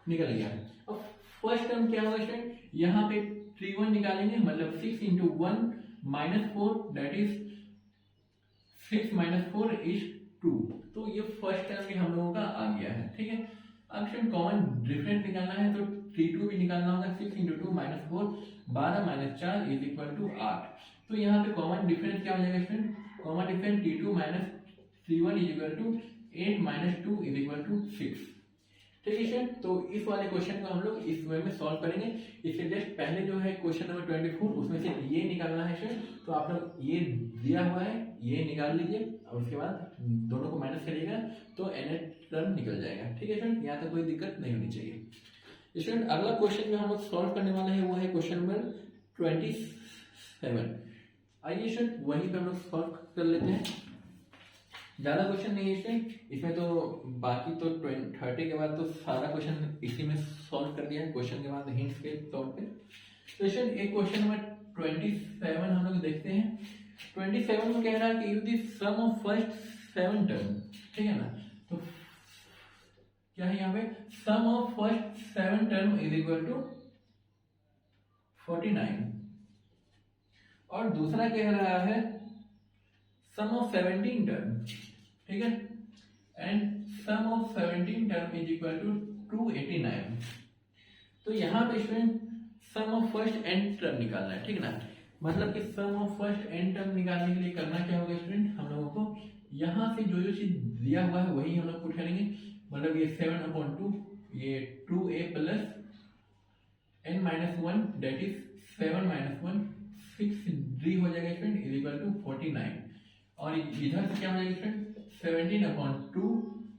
निकल गया। अब फर्स्ट टर्म क्या होगा स्टूडेंट, यहाँ पे 3 1 निकालेंगे, मतलब 6 into 1 minus 4 that is 6 minus 4 is 2। तो ये फर्स्ट टर्म भी हम लोगों का आ गया है। ठीक है, अब स्टूडेंट कॉमन डिफरेंस निकालना है तो T2 भी निकालना होगा, 6 into 2 minus 4 12 minus 4 is equal to 8। तो यहाँ पे कॉमन डिफरेंस क्या हो जाएगा student, common difference T2 minus T1 is equal to 8 minus 2 is equal to 6। ठीक है स्टूडेंट, तो इस वाले क्वेश्चन को हम लोग इस वे में सॉल्व करेंगे। इससे जस्ट पहले जो है क्वेश्चन नंबर 24 उसमें से ये निकालना है स्टूडेंट, तो आप लोग ये दिया हुआ है ये निकाल लीजिए और उसके बाद दोनों को माइनस करिएगा तो nth टर्म निकल जाएगा। ठीक है स्टूडेंट, यहाँ तक कोई दिक्कत नहीं होनी चाहिए। स्टूडेंट अगला क्वेश्चन जो हम लोग सॉल्व करने वाले हैं वो है क्वेश्चन नंबर 27। आइए स्टूडेंट वहीं पे हम लोग सॉल्व कर लेते हैं, ज्यादा क्वेश्चन नहीं है इसमें तो बाकी तो 30 के बाद तो सारा क्वेश्चन इसी में सॉल्व कर दिया है, क्वेश्चन के बाद हिंट्स के तौर पे। तो एक क्वेश्चन नंबर 27 हम लोग देखते हैं। 27 में कह रहा है कि use the sum of first 7 term. ठीक है ना, तो क्या है यहाँ पे, sum of first 7 term is equal to 49 और दूसरा कह रहा है सम ऑफ 17 टर्म। ठीक है, and sum of 17 term is equal to 289। तो यहाँ पे student sum of first n term निकालना है। ठीक है ना, मतलब कि sum of first n term निकालने के लिए करना क्या होगा स्टूडेंट, हम लोगों को यहाँ से जो चीज दिया हुआ है वही हम लोग पुट करेंगे। मतलब ये 7/2 ये 2a plus n minus 1 that is 7 minus 1 6d हो जाएगा स्टूडेंट इज इक्वल टू 49। और इधर से क्या हो जाएगा स्टूडेंट 17/2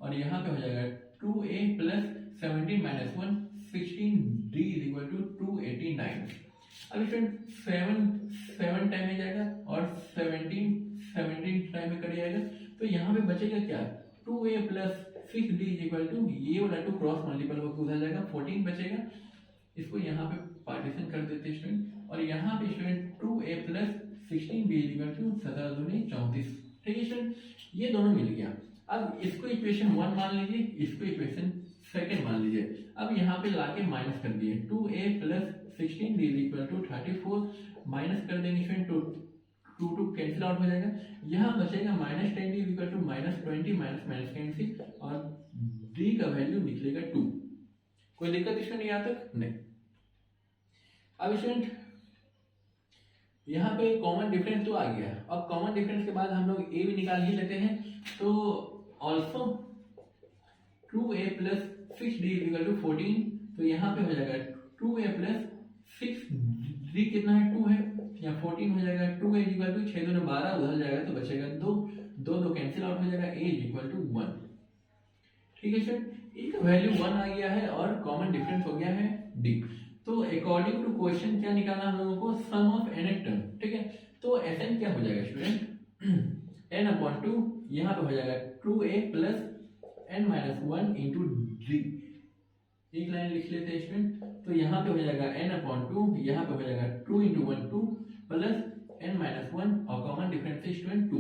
और यहाँ पे हो जाएगा 2a plus 17 minus 1 16d is equal to 289। अब स्टूडेंट 7 टाइम में जाएगा और 17 टाइम में कर जाएगा, तो यहाँ पे बचेगा क्या 2a plus 6d is equal to ये वाला 2 क्रॉस मल्टीपल होकर उधर जाएगा 14 बचेगा। इसको यहाँ पे पार्टीशन कर देते हैं स्टूडेंट, और यहाँ पे student 2a plus 16b is equal to 17 दूनी 34। ठीक है स्टूडेंट, ये दोनों मिल गया। अब इसको इक्वेशन 1 मान लीजिए, इसको इक्वेशन 2 मान लीजिए। अब यहाँ पे लाके माइनस कर दिए 2a plus 16b is equal to 34 minus कर देंगे स्टूडेंट तो 2 कैंसिल आउट हो जाएगा। यहाँ बचेगा minus 10 is equal to minus 20 minus minus cancel और d का वैल्यू निकलेगा 2। कोई दिक्कत इसमें यहाँ तक नहीं। अब स्टूडेंट यहाँ पे कॉमन डिफरेंस तो आ गया, अब कॉमन डिफरेंस के बाद हम लोग a भी निकाल ही लेते हैं। तो also 2a plus 6d is equal to 14, तो यहाँ पे हो जाएगा 2a प्लस 6d कितना है 2 है, यहाँ 14 हो जाएगा 2a इज इक्वल टू 6 2 12 उधर जाएगा तो बचेगा 2 कैंसिल आउट हो जाएगा a इज इक्वल टू 1। ठीक है सर, a का वैल्यू 1 आ गया है और कॉमन डिफरेंस हो गया है d। तो अकॉर्डिंग टू क्वेश्चन क्या निकालना हम लोगों को, सम ऑफ n टर्म। ठीक है, तो Sn क्या हो जाएगा स्टूडेंट n/2 यहाँ पे हो जाएगा 2a plus n minus 1 into d। एक लाइन लिख लेते हैं स्टूडेंट, तो यहाँ पे हो जाएगा n/2 यहाँ पे हो जाएगा 2 इंटू 1 2 प्लस n माइनस 1 और कॉमन डिफरेंस है स्टूडेंट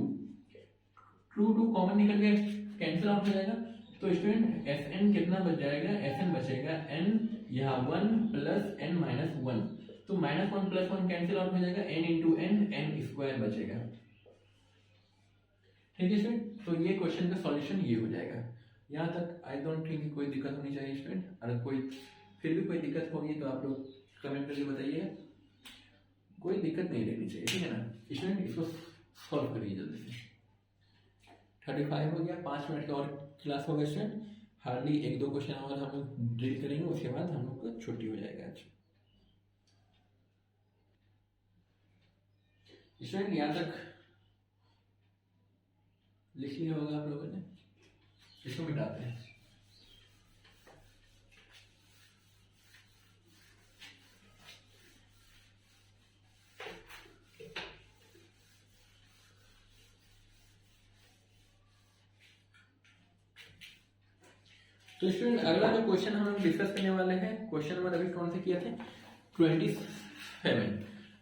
2 कॉमन निकल गया कैंसिल आउट हो जाएगा। तो स्टूडेंट Sn कितना बच जाएगा, Sn बचेगा n यहाँ 1 प्लस n माइनस 1, तो माइनस 1 प्लस 1 कैंसिल आउट हो जाएगा n इंटू n स्क्वायर बचेगा। ठीक है स्टूडेंट, तो ये क्वेश्चन का सॉल्यूशन ये हो जाएगा। यहाँ तक आई डोंट थिंक कोई दिक्कत होनी चाहिए स्टूडेंट, अगर कोई फिर भी कोई दिक्कत होगी तो आप लोग कमेंट करके बताइए। कोई दिक्कत नहीं रहनी चाहिए, ठीक है ना स्टूडेंट। इसको सॉल्व करिए जल्दी से। 35 हो गया, 5 मिनट का और क्लास होगा स्टूडेंट। हार्डली 1-2 क्वेश्चन और हम लोग ड्रिल करेंगे, उसके बाद हम लोग को छुट्टी हो जाएगा आज। स्टूडेंट यहाँ तक लिख लिया होगा आप लोगों ने, इसको मिटाते हैं। तो स्टूडेंट अगला जो क्वेश्चन हम लोग डिस्कस करने वाले हैं, क्वेश्चन नंबर अभी कौन से किए थे 27।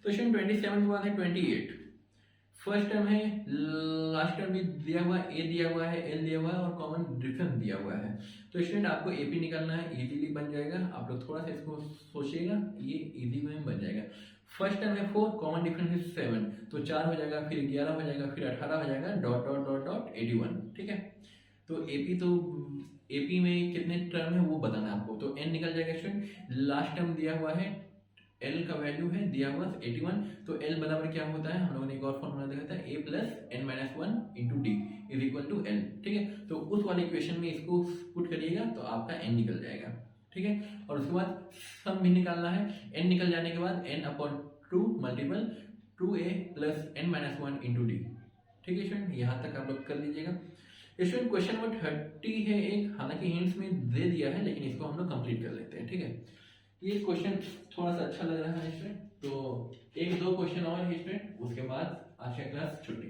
तो स्टूडेंट 27 के बाद है 28। फर्स्ट टर्म है, लास्ट टर्म भी दिया हुआ है, ए दिया हुआ है, एल दिया हुआ है और कॉमन डिफरेंस दिया हुआ है। तो स्टूडेंट आपको एपी निकालना है, इजीली बन जाएगा। आप लोग थोड़ा सा इसको सोचिएगा, ये इजी में बन जाएगा। फर्स्ट टर्म है 4, कॉमन डिफरेंस है 7, तो 4 हो जाएगा, फिर 11 हो जाएगा, फिर 18 हो जाएगा, डॉट डॉट डॉट डॉट 81, ठीक है। तो एपी में कितने टर्म है वो बताना है आपको। तो एन निकल जाएगा स्टूडेंट। लास्ट टर्म दिया हुआ है, एल का वैल्यू है दिया हुआ 81, तो एल बराबर क्या होता है, हम लोगों ने एक और फॉर्मूला देखा था, a plus n minus 1 into d is equal to l, ठीक है। तो उस वाले इक्वेशन में इसको पुट करिएगा तो आपका एन निकल जाएगा, ठीक है। और उसके बाद सम भी निकालना है। एन निकल जाने के बाद n upon 2 multiple 2a plus n minus 1 into d, ठीक है स्टूडेंट। यहाँ तक आप लोग कर लीजिएगा। स्टूडेंट क्वेश्चन नंबर 30 है एक, हालांकि हिंट्स में दे दिया है लेकिन इसको हम लोग कंप्लीट कर लेते हैं, ठीक है। ये क्वेश्चन थोड़ा सा अच्छा लग रहा है स्टूडेंट, तो 1-2 क्वेश्चन और है स्टूडेंट, उसके बाद आज का क्लास छुट्टी।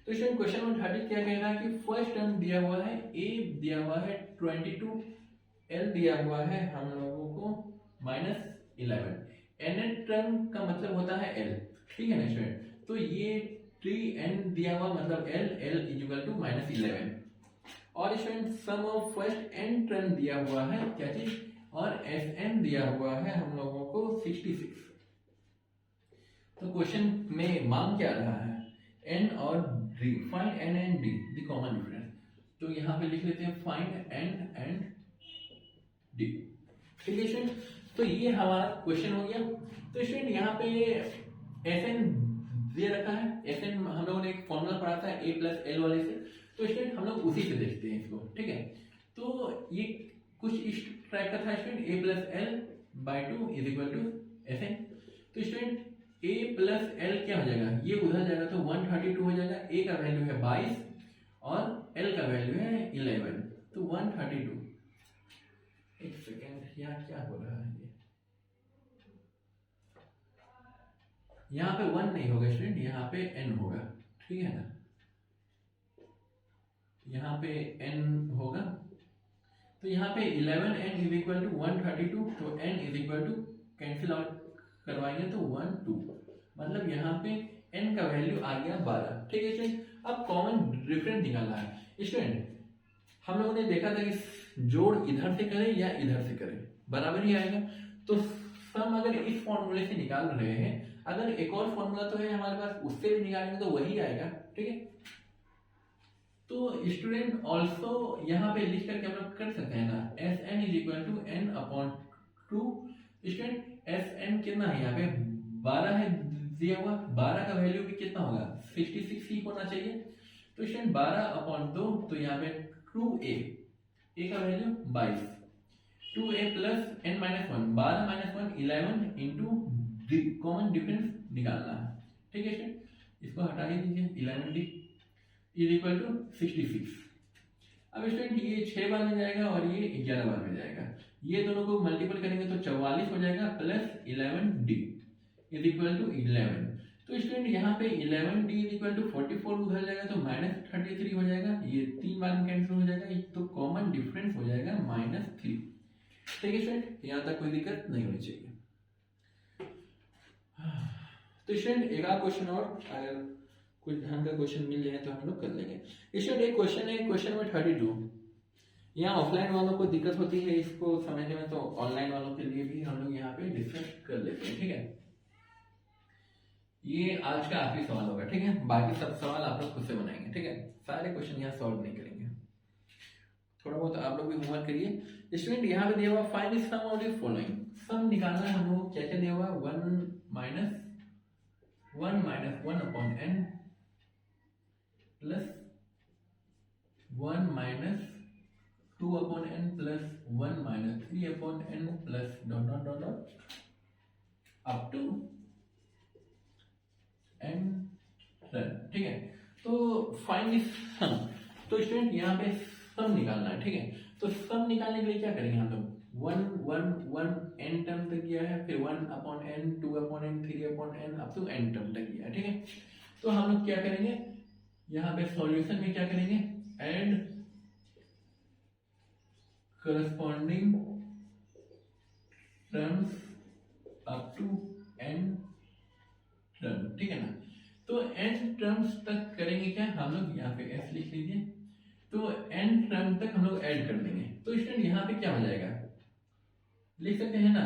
तो स्टूडेंट क्वेश्चन नंबर 30 क्या कह रहा है कि फर्स्ट टर्म दिया हुआ है, ए दिया हुआ है 22, एल दिया हुआ है हम लोगों को -11, एन टर्म का मतलब होता है एल, ठीक है ना स्टूडेंट। तो ये 3n दिया हुआ मतलब l इज इक्वल टू -11। और student sum of first n term दिया हुआ है क्या चीज, और Sn दिया हुआ है हम लोगों को 66। तो क्वेश्चन में मांग क्या रहा है, n और d, find n and d the common difference. तो यहाँ पे लिख लेते हैं फाइंड n एंड d, ठीक है स्टूडेंट। तो ये हमारा क्वेश्चन हो गया। तो स्टूडेंट यहाँ पे Sn दे रखा है, Sn हम लोगों ने एक फॉर्मूला पढ़ा था a प्लस एल वाले से, तो स्टूडेंट हम लोग उसी से देखते हैं इसको, ठीक है। तो ये कुछ इस टाइप का था student, a plus l by 2 is equal to Sn। तो स्टूडेंट a प्लस एल क्या हो जाएगा, ये उधर जाएगा तो 132 हो जाएगा, a का वैल्यू है 22 और l का वैल्यू है 11, तो 132। एक सेकेंड, यहाँ क्या हो रहा है, यहाँ पे 1 नहीं होगा स्टूडेंट, यहाँ पे n होगा, ठीक है ना। यहाँ पे n होगा, तो यहाँ पे 11n इज इक्वल टू 132, तो n is equal to cancel out करवाएंगे तो 1 2, मतलब यहाँ पे n का वैल्यू आ गया 12, ठीक है स्टूडेंट। अब कॉमन डिफरेंस निकालना है स्टूडेंट। हम लोगों ने देखा था कि जोड़ इधर से करें या इधर से करें बराबर ही आएगा। तो सम अगर इस फॉर्मूले से निकाल रहे हैं, अगर एक और फॉर्मूला तो है हमारे पास, उससे भी निकालेंगे तो वही आएगा, ठीक है। तो स्टूडेंट ऑल्सो यहाँ पे लिख करके हम लोग कर सकते हैं ना, s n is equal to n upon 2। Student s n कितना है, यहाँ पे 12 है दिया हुआ, 12 का वैल्यू भी कितना होगा 66 ही होना चाहिए। तो स्टूडेंट 12 अपॉन 2, तो यहाँ पे 2a, a का value 22, 2a plus n minus 1, 12 minus 1 11 into common difference निकालना है, ठीक है स्टूडेंट। इसको हटा ही दीजिए, 11d इज इक्वल टू 66। अब स्टूडेंट ये 6 बार में जाएगा और ये 11 बार में जाएगा, ये दोनों को मल्टीपल करेंगे तो 44 हो जाएगा, plus 11d is equal to 11। तो स्टूडेंट यहाँ पे 11d इज इक्वल टू 44 उधर जाएगा तो -33 हो जाएगा, ये 3 बार में कैंसिल हो जाएगा, तो कॉमन डिफरेंस हो जाएगा -3, ठीक है स्टूडेंट। यहाँ तक कोई दिक्कत नहीं होनी चाहिए। तो स्टूडेंट एक आध क्वेश्चन और अगर कुछ ढंग का क्वेश्चन मिल जाए तो हम लोग कर लेंगे। स्टूडेंट एक क्वेश्चन है, क्वेश्चन नंबर 32। यहाँ ऑफलाइन वालों को दिक्कत होती है इसको समझने में, तो ऑनलाइन वालों के लिए भी हम लोग यहाँ पे डिस्कस कर लेते हैं, ठीक है। ये आज का आखिरी सवाल होगा, ठीक है। बाकी सब सवाल आप लोग खुद से बनाएंगे, ठीक है। सारे क्वेश्चन यहाँ सॉल्व नहीं करेंगे, थोड़ा बहुत आप लोग भी होमवर्क करिए। स्टूडेंट यहाँ पे दिया हुआ find the sum of the following, sum निकालना है हम लोग, क्या क्या दिया हुआ 1 minus 1 minus 1 upon n plus 1 minus 2 upon n plus 1 minus 3 upon n plus dot dot dot dot up to n run. ठीक है, तो फाइंड सम। तो स्टूडेंट यहाँ पे सम निकालना है। ठीक है, तो सम निकालने के लिए क्या करेंगे हम लोग, 1 1 1 n टर्म तक किया है, फिर 1 upon n 2 upon n 3 upon n up to n term तक किया है। ठीक है, तो हम लोग क्या करेंगे यहाँ पे सॉल्यूशन में, क्या करेंगे, add corresponding terms up to n term. ठीक है ना, तो n टर्म्स तक करेंगे क्या हम लोग, यहाँ पे s लिख लीजिए, तो n टर्म तक हम लोग ऐड कर देंगे। तो स्टूडेंट यहाँ पे क्या हो जाएगा, लिख सकते हैं ना,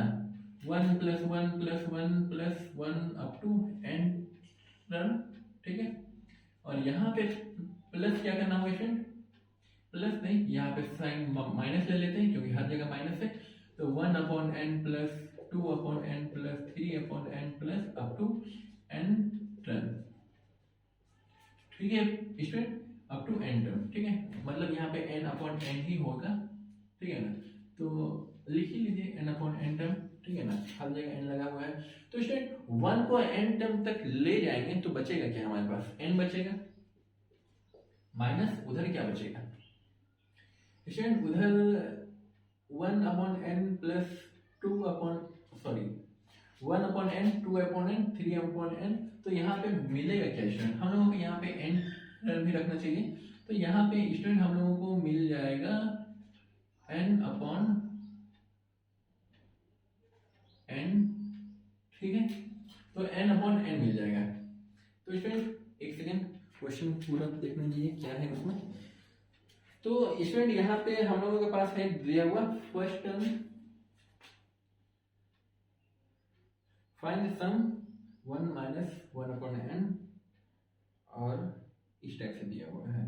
1 plus 1 plus 1 plus 1 up to n term. ठीक है, और यहाँ पे प्लस क्या करना होगा स्टूडेंट, प्लस नहीं, यहाँ पे साइन माइनस ले लेते हैं क्योंकि हर जगह माइनस है। तो 1 upon n plus 2 upon n plus 3 upon n plus up to n term. ठीक है student, up to n term. ठीक है, मतलब यहाँ पे n अपॉन n ही होगा। ठीक है ना, तो लिख ही लीजिए n अपॉन n टर्म। ठीक है ना, हर जगह n लगा हुआ है। तो स्टूडेंट 1 को n टर्म तक ले जाएंगे तो बचेगा क्या हमारे पास, n बचेगा, माइनस उधर क्या बचेगा स्टूडेंट, उधर 1 upon n plus 2 upon 1 upon n 2 upon n 3 upon n। तो यहाँ पे मिलेगा क्या स्टूडेंट, हम लोगों को यहाँ पे n टर्म भी रखना चाहिए। तो यहाँ पे स्टूडेंट हम लोगों को मिल जाएगा n अपॉन n। ठीक है, तो n अपॉन n मिल जाएगा। तो स्टूडेंट एक सेकेंड, क्वेश्चन पूरा देखना चाहिए क्या है उसमें। तो स्टूडेंट यहाँ पे हम लोगों के पास है दिया हुआ first term, find sum 1 minus 1 upon n, और इस टाइप से दिया हुआ है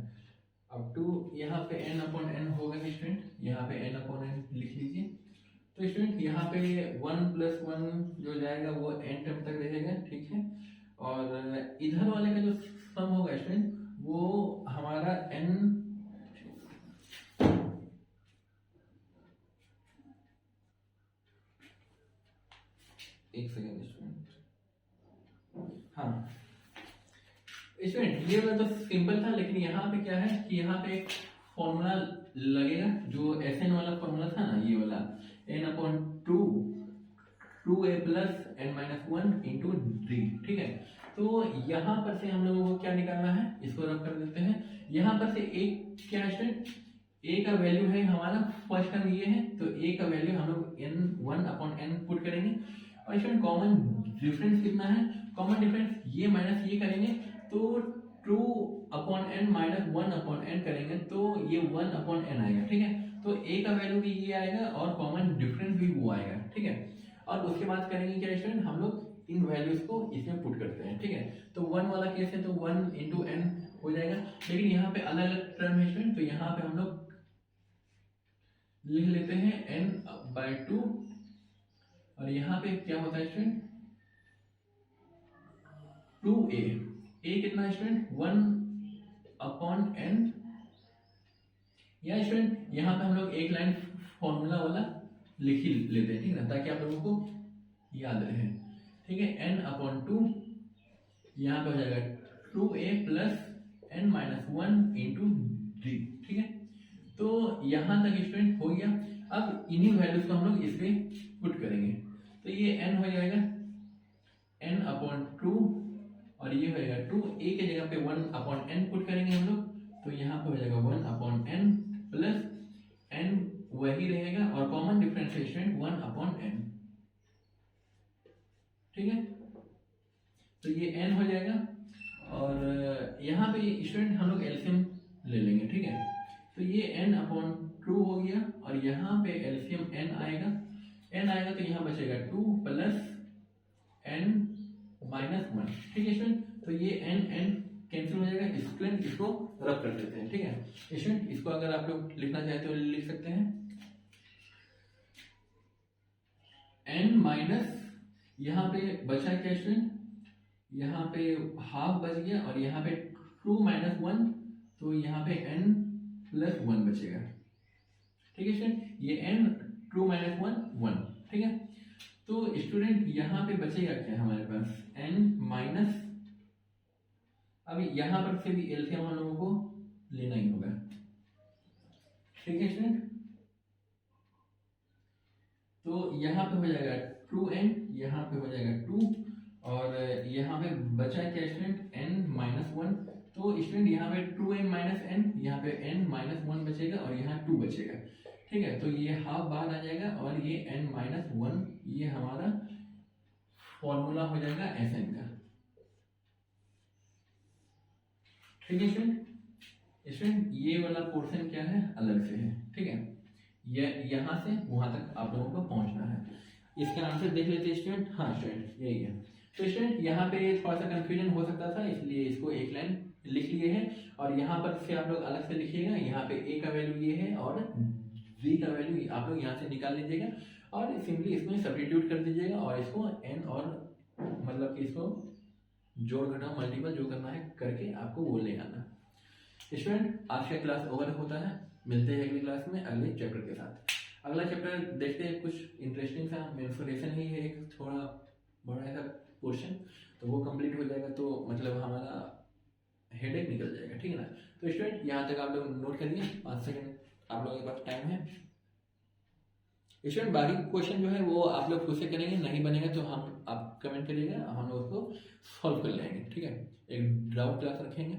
अप टू यहाँ पे n अपॉन n होगा स्टूडेंट, यहाँ पे n अपॉन n लिख लीजिए। तो स्टूडेंट यहाँ पे 1 प्लस 1 जो जाएगा वो n टर्म तक रहेगा। ठीक है, और इधर वाले का जो सम होगा स्टूडेंट वो हमारा n, एक सेकेंड स्टूडेंट, हाँ स्टूडेंट ये वाला तो सिंपल था, लेकिन यहाँ पे क्या है कि यहाँ पे एक फॉर्मूला लगेगा, जो एस एन वाला फॉर्मूला था ना, ये वाला n upon 2a plus n minus 1 into d. ठीक है, तो यहाँ पर से हम लोगों को क्या निकालना है, इसको रख कर देते हैं। यहाँ पर से एक क्या स्टूडेंट, a का वैल्यू है हमारा, फर्स्ट टर्म ये है, तो a का वैल्यू हम लोग n 1 अपॉन n पुट करेंगे। और स्टूडेंट कॉमन डिफरेंस कितना है, कॉमन डिफरेंस ये माइनस ये करेंगे तो 2 upon n minus 1 upon n करेंगे तो ये 1 अपॉन n आएगा। ठीक है, तो a का वैल्यू भी ये आएगा और कॉमन डिफरेंस भी वो आएगा। ठीक है, और उसके बाद करेंगे क्या स्टूडेंट, हम लोग इन वैल्यूज को इसमें पुट करते हैं। ठीक है, तो 1 वाला केस है तो 1 इंटू n हो जाएगा, लेकिन यहाँ पे अलग अलग टर्म है स्टूडेंट, तो यहाँ पे हम लोग लिख लेते हैं n/2, और यहाँ पे क्या होता है स्टूडेंट 2a, a कितना स्टूडेंट 1 अपॉन n। या स्टूडेंट यहाँ पे हम लोग एक लाइन फॉर्मूला वाला लिख ही लेते हैं, ठीक है ना, ताकि आप लोगों को याद रहे। ठीक है, n अपॉन 2 यहाँ पे हो जाएगा 2a plus n minus 1 into d. ठीक है, तो यहाँ तक स्टूडेंट हो गया। अब इन्हीं वैल्यूज को हम लोग इस पे पुट करेंगे, तो ये n हो जाएगा n अपॉन 2, और ये हो जाएगा 2, a के जगह पे 1 अपॉन n पुट करेंगे हम लोग, तो यहाँ पे हो जाएगा 1 अपॉन n प्लस n वही रहेगा, और कॉमन डिफरेंशिएशन 1 अपॉन n। ठीक है, तो ये n हो जाएगा, और यहाँ पे स्टूडेंट हम लोग एलसीएम ले लेंगे। ठीक है, तो ये n अपॉन 2 हो गया, और यहाँ पे एलसीएम n आएगा, तो यहाँ बचेगा 2 प्लस n माइनस 1। ठीक है स्टूडेंट, तो ये n कैंसिल हो जाएगा, स्टूडेंट इसको रब कर देते हैं। ठीक है स्टूडेंट, इसको अगर आप लोग लिखना चाहते हो लिख सकते हैं, n माइनस यहाँ पे बचा क्या स्टूडेंट, यहाँ पे हाफ बच गया और यहाँ पे 2 माइनस 1, तो यहाँ पे n प्लस 1 बचेगा। ठीक है स्टूडेंट, ये n 2 माइनस 1 1। ठीक है, तो स्टूडेंट यहाँ पे बचेगा क्या हमारे पास n माइनस, अभी यहाँ पर से भी एलसीएम हम लोगों को लेना ही होगा। ठीक है स्टूडेंट, तो यहाँ पे हो जाएगा 2n, यहाँ पे हो जाएगा 2, और यहाँ पे बचा क्या स्टूडेंट n माइनस 1, तो स्टूडेंट यहाँ पे 2n माइनस n, यहाँ पे n माइनस 1 बचेगा और यहाँ 2 बचेगा। ठीक है, तो ये हाफ बाहर आ जाएगा और ये n माइनस 1, ये हमारा फॉर्मूला हो जाएगा Sn का। ठीक है स्टूडेंट, ये वाला पोर्शन क्या है, अलग से है। ठीक है, ये यहाँ से वहां तक आप लोगों को पहुंचना है। इसका आंसर देख लेते हैं स्टूडेंट। हाँ स्टूडेंट, यही है। तो स्टूडेंट यहाँ पे थोड़ा सा कंफ्यूजन हो सकता था, इसलिए इसको एक लाइन लिख लिए हैं, और यहाँ पर से आप लोग अलग से लिखिएगा। यहाँ पे a का वैल्यू ये है और b का वैल्यू आप लोग यहाँ से निकाल लीजिएगा और सिंपली इसमें सब्स्टिट्यूट कर दीजिएगा, और इसको n और मतलब कि इसको जोड़ घटाओ मल्टीपल जो करना है करके आपको वो ले आना। स्टूडेंट, आज का क्लास ओवर होता है, मिलते हैं अगली क्लास में अगले चैप्टर के साथ। अगला चैप्टर देखते हैं, कुछ इंटरेस्टिंग सा मेंस्ट्रुएशन ही है, एक थोड़ा बड़ा सा पोर्शन, तो वो कंप्लीट हो जाएगा तो मतलब हमारा हेडेक निकल जाएगा। ठीक है ना। तो स्टूडेंट यहाँ तक आप लोग नोट करिए, 5 सेकंड आप लोगों के पास टाइम है। स्टूडेंट बाकी क्वेश्चन जो है वो आप लोग खुद से करेंगे, नहीं बनेगा तो हम आप कमेंट करिएगा, हम लोग उसको सॉल्व कर लेंगे। ठीक है, एक डाउट क्लास रखेंगे।